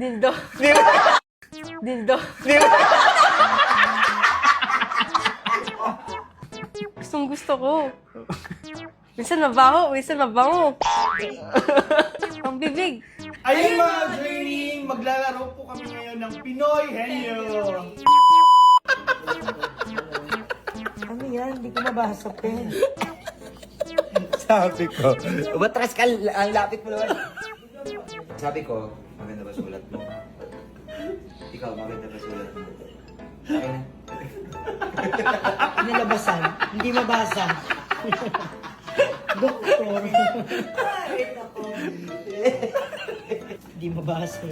Dildo. Di ba? Dildo. Di ba? Gustong gusto ko. Minsan mabaho, minsan mabango. Ang bibig. Ayun mga training, maglalaro po kami ngayon ng Pinoy Henyo. Ano yan? Hindi ko mabasa, pen. Sabi ko, umatras ka, ang lapit mo naman. Sabi ko, maganda ba sulat mo? Ikaw, maganda ba sulat mo? Okay na. Nilabasan. Hindi mabasa. Doktor. Hindi mabasa.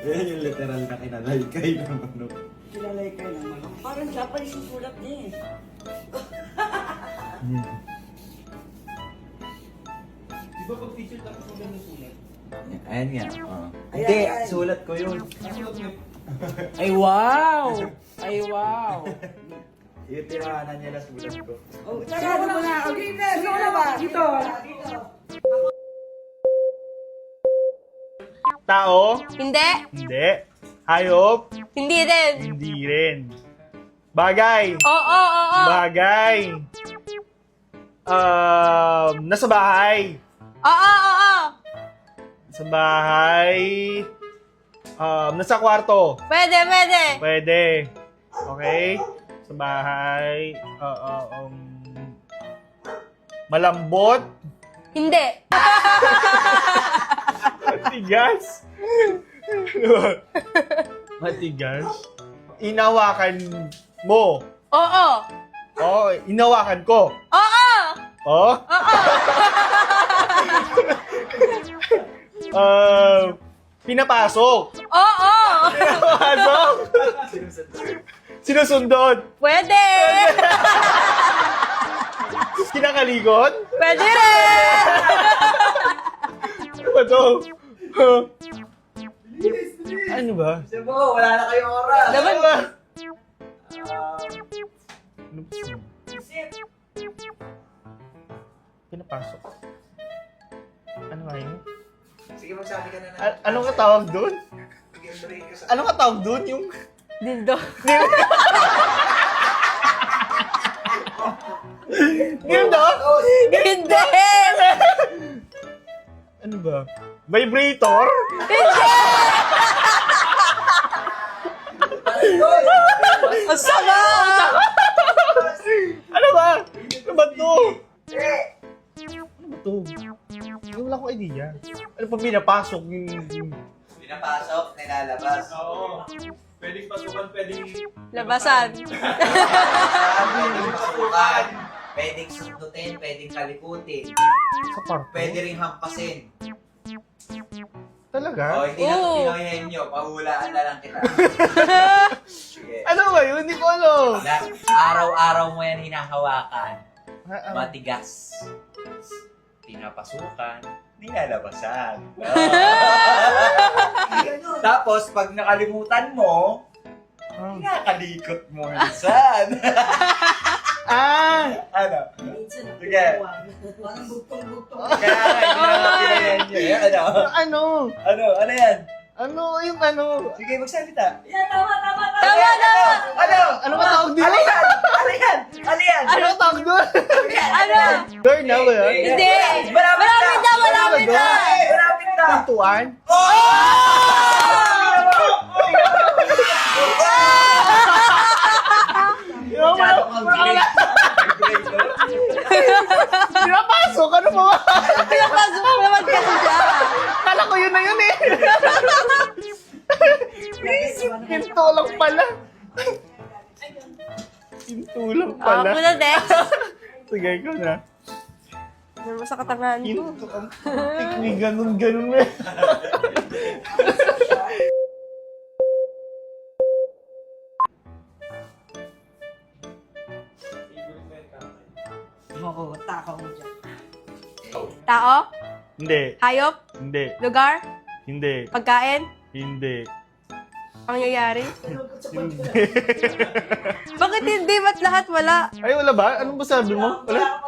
Yan yung literal na kinalaykay ng manok. Kilalay ka ng manok. Parang Japanese yung sulat niya eh. Di ba pag teacher tapos mo ganun sulat? Ayan nga. Ayan, Hindi, ayan. sulat ko yun. Ay, wow! Ay, wow! Yung tirahanan niya na sulat ko. Oh, sarado mo na. Okay na. Sino na ba? Dito. Dito. Tao? Hindi. Hindi. Hayop? Hindi din. Hindi rin. Bagay? Oo. Bagay. Nasa bahay. Oo. Sa bahay. Nasa kwarto. Pwede. Pwede. Okay? Sa bahay. Malambot. Hindi. Matigas. Matigas. Inawakan mo. Oo. Oh, inawakan ko. Oo. Oh? Pinapasok. Oo. Pinapasok. Sinusundot. Pwede. Kinakalikot. Pwede rin. Ano ba to? Ano ba? Sabo, wala na kayong oras. Dapat Ano ba? Pinapasok. Ano nga yun? Sige, magsabi ka na na. Anong katawag doon? Bigyan break ka sa... Anong katawag doon? Yung... dildo. Dildo? Hindi. Ano ba? Vibrator? Ang sama. Ano ba? Ano ba to? Ano ba to? Wala akong idea. Ano pa pinapasok yung... Pinapasok, nilalabas. Oo. Pwedeng pasukan, pwedeng... Labasan. Pwedeng pasukan, pwedeng sundutin, pwedeng kalikutin, Sa parko? pwede ring hampasin. Talaga? O, hindi na ito Oo. pinoyhen nyo, pahulaan na lang kita. Sige. Ano ba yun? Hindi ko alam. Na, araw-araw mo yan hinahawakan. Ah, Matigas. Pinapasukan, nilalabasan. Tapos, pag nakalimutan mo, kinakalikot mo minsan. Ano? Minsan na Sige. parang bugtong-bugtong. Kaya nga, hindi na pinayan nyo. Eh, ano? Ano? Ano yan? Ano yung ano? Sige, magsalita. Yan, tama. Ano? Ano ba tawag doon? Ano yan? Ano ba tawag doon? Ano? Door na ba yun? Hindi. Malapit na. Malapit na! Pintuan? Masyado kang great. Pinapasok? Ano ba? Pinapasok mo naman kasi siya. Kala ko yun na yun eh. Pinto lang pala. Pinto lang pala. Muna, Dex. Sige, ikaw na. Ano mo sa katangahan ko? Pinto ang putik ni ganun-ganun eh. Oo, takaw mo dyan. Tao? Hindi. Hayop? Hindi. Lugar? Hindi. Pagkain? Hindi. Pangyayari? Bakit hindi? Ba't lahat wala? Ay, wala ba? Ano ba sabi mo? Wala?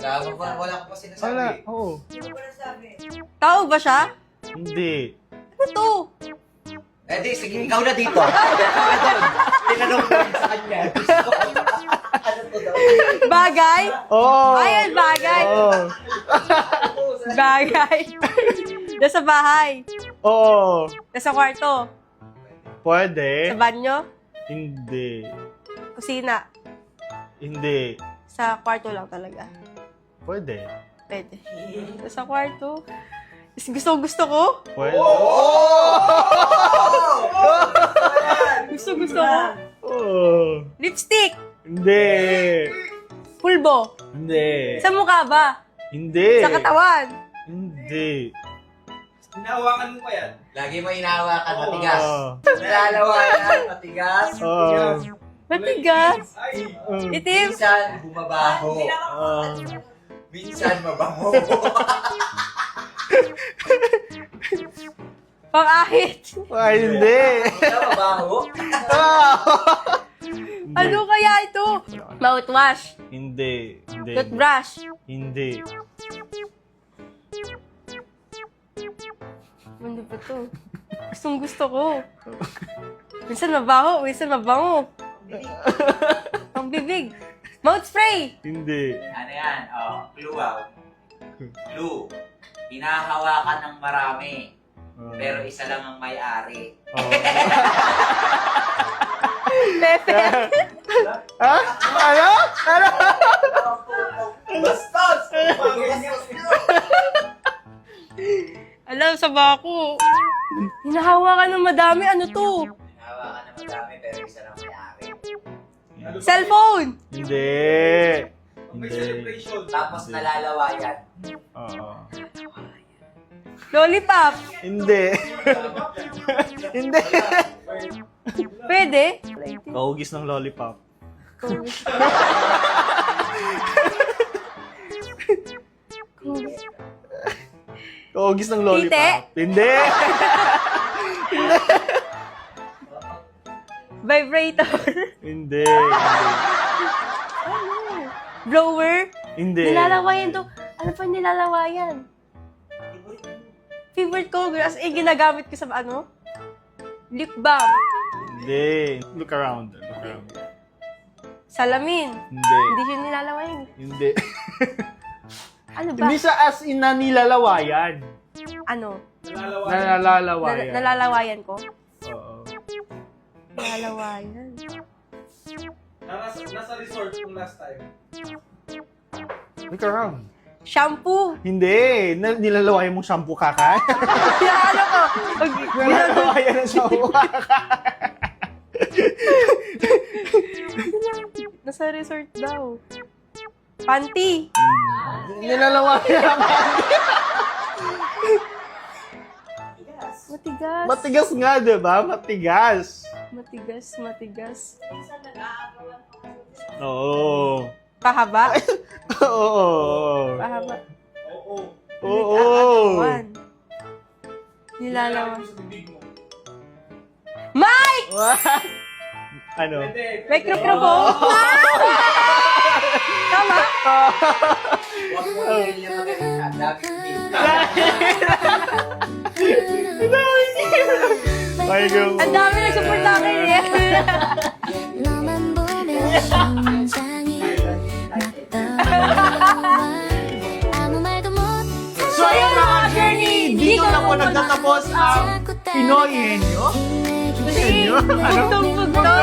Wala ko pa sinasabi. Wala. Oo. Hindi mo pa nasabi. Tao ba siya? Hindi. ko to. Eh di, sige, ikaw na dito. Ikaw na doon. Tinanong ko rin sa kanya. Ano to daw? Bagay? Oo. Ayun, bagay. Oo. Bagay. Nasa bahay. Oo. Nasa kwarto. Pwede. Sa banyo. Hindi. Kusina. Hindi. Sa kwarto lang talaga. Pwede. Pwede. Nasa kwarto. Gusto ko. Pwede. Gusto ko. Oo. Lipstick. Hindi. Pulbo. Hindi. Sa mukha ba? Hindi. Sa katawan. Hindi. Hinahawakan mo pa yan. Lagi mo inahawakan, matigas. Oo. Nalalawayan, matigas. Oo. Matigas. Ay! Itim. Minsan, bumabaho. Oo. Minsan, mabango. Pang-ahit. Ay, hindi. Minsan, mabaho. Ano kaya ito? Mouthwash. Hindi. Hindi. Toothbrush. Hindi. Ano ba to? Gusto ko. Minsan mabaho, minsan mabango. Ang bibig. Mouth spray. Hindi. Ano yan? Oh, clue ah. Clue. Hinahawakan ng marami. Pero isa lang ang may-ari. Oo. Pepe. Ha? Ano? Ano? Bastos! Alam, sa bako. Hinahawakan ng madami. Ano to? Hinahawakan ng madami pero isa lang may-ari. Cellphone. Hindi. May Hindi. celebration. Tapos nalalawayan. Oo. Lollipop. Hindi. Hindi. Pwede. Kaugis ng lollipop. Kaugis ng lollipop. Tite? Hindi. Vibrator. Hindi. Blower. Hindi. Nilalawayan to. Ano pa nilalawayan? Favorite ko, as ginagamit ko sa ano? Lip balm. Hindi. Look around. Look around. Salamin. Hindi. Hindi siya nilalawayan. Hindi. Ano ba? Hindi siya as in na nilalawayan. Ano? Nalalawayan. Nalalawayan ko? Oo. Nalalawayan. Nasa resort yung last time. Look around. Shampoo. Hindi. Nilalawayan mong shampoo kaka. Ano ko? Nilalawayan ng shampoo kaka. Nasa resort daw. Panty. Nilalawayan ang Matigas. Matigas nga, di ba? Matigas. Matigas. Oo. Pahaba? Oo. Pahaba. Oo. Oo. Nilalawan. Nilalawan. Sa bibig mo. Mike! Ano? Pwede. Microphone? Tama? Huwag mo i-alien na ganyan. Dami Ay, go. Ang dami nag-support sa akin eh. 너만 보면 심장이 나떠나와 아무 말도 못해 So, yung mga journey, dito na po nagtatapos ang 자꾸 Pinoy Henyo. 따라가는 Sige, Ano? bugtong-bugtong.